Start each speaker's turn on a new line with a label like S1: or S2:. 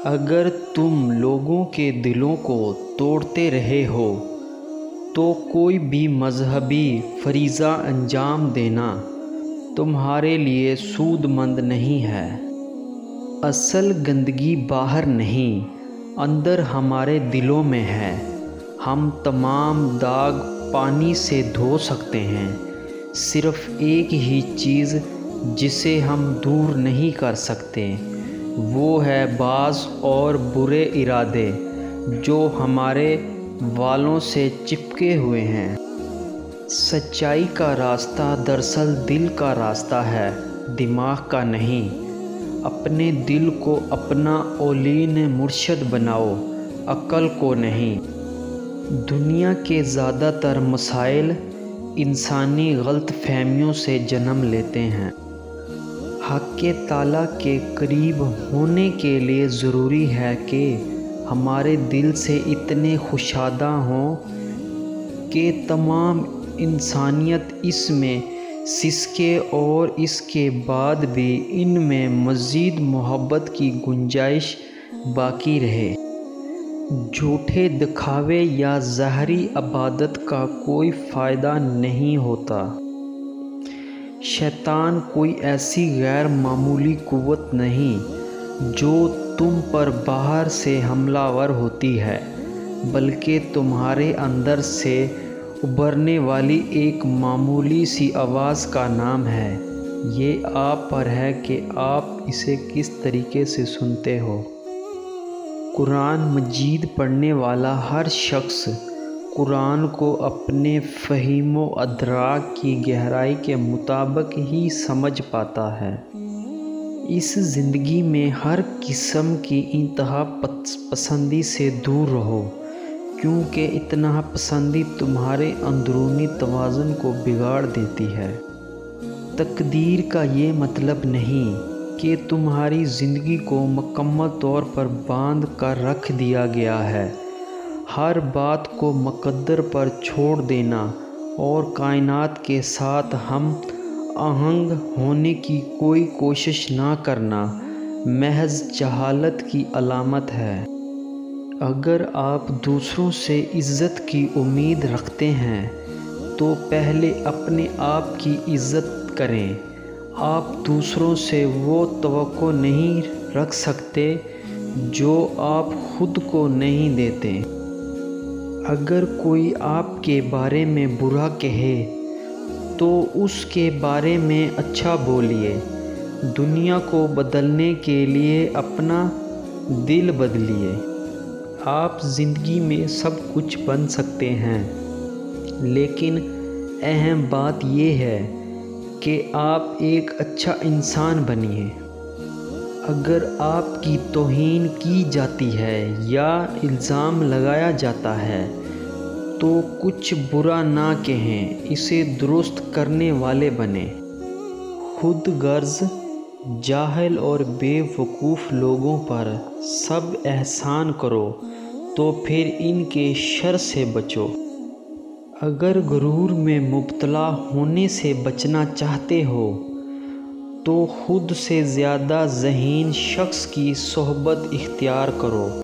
S1: اگر تم لوگوں کے دلوں کو توڑتے رہے ہو تو کوئی بھی مذہبی فریضہ انجام دینا تمہارے لیے سود مند نہیں ہے۔ اصل گندگی باہر نہیں، اندر ہمارے دلوں میں ہے۔ ہم تمام داغ پانی سے دھو سکتے ہیں، صرف ایک ہی چیز جسے ہم دور نہیں کر سکتے وہ ہے بعض اور برے ارادے جو ہمارے والوں سے چپکے ہوئے ہیں۔ سچائی کا راستہ دراصل دل کا راستہ ہے، دماغ کا نہیں۔ اپنے دل کو اپنا اولین مرشد بناؤ، عقل کو نہیں۔ دنیا کے زیادہ تر مسائل انسانی غلط فہمیوں سے جنم لیتے ہیں۔ حق تعالیٰ کے قریب ہونے کے لیے ضروری ہے کہ ہمارے دل سے اتنے کشادہ ہوں کہ تمام انسانیت اس میں سسکے اور اس کے بعد بھی ان میں مزید محبت کی گنجائش باقی رہے۔ جھوٹے دکھاوے یا ظاہری عبادت کا کوئی فائدہ نہیں ہوتا۔ شیطان کوئی ایسی غیر معمولی قوت نہیں جو تم پر باہر سے حملہ ور ہوتی ہے، بلکہ تمہارے اندر سے ابھرنے والی ایک معمولی سی آواز کا نام ہے۔ یہ آپ پر ہے کہ آپ اسے کس طریقے سے سنتے ہو۔ قرآن مجید پڑھنے والا ہر شخص قرآن کو اپنے فہم و ادراک کی گہرائی کے مطابق ہی سمجھ پاتا ہے۔ اس زندگی میں ہر قسم کی انتہا پسندی سے دور رہو، کیونکہ انتہا پسندی تمہارے اندرونی توازن کو بگاڑ دیتی ہے۔ تقدیر کا یہ مطلب نہیں کہ تمہاری زندگی کو مکمل طور پر باندھ کر رکھ دیا گیا ہے۔ ہر بات کو مقدر پر چھوڑ دینا اور کائنات کے ساتھ ہم آہنگ ہونے کی کوئی کوشش نہ کرنا محض جہالت کی علامت ہے۔ اگر آپ دوسروں سے عزت کی امید رکھتے ہیں تو پہلے اپنے آپ کی عزت کریں۔ آپ دوسروں سے وہ توقع نہیں رکھ سکتے جو آپ خود کو نہیں دیتے۔ اگر کوئی آپ کے بارے میں برا کہے تو اس کے بارے میں اچھا بولیے۔ دنیا کو بدلنے کے لیے اپنا دل بدلیے۔ آپ زندگی میں سب کچھ بن سکتے ہیں، لیکن اہم بات یہ ہے کہ آپ ایک اچھا انسان بنیے۔ اگر آپ کی توہین کی جاتی ہے یا الزام لگایا جاتا ہے تو کچھ برا نہ کہیں، اسے درست کرنے والے بنیں۔ خود غرض، جاہل اور بے وقوف لوگوں پر سب احسان کرو تو پھر ان کے شر سے بچو۔ اگر غرور میں مبتلا ہونے سے بچنا چاہتے ہو تو خود سے زیادہ ذہین شخص کی صحبت اختیار کرو۔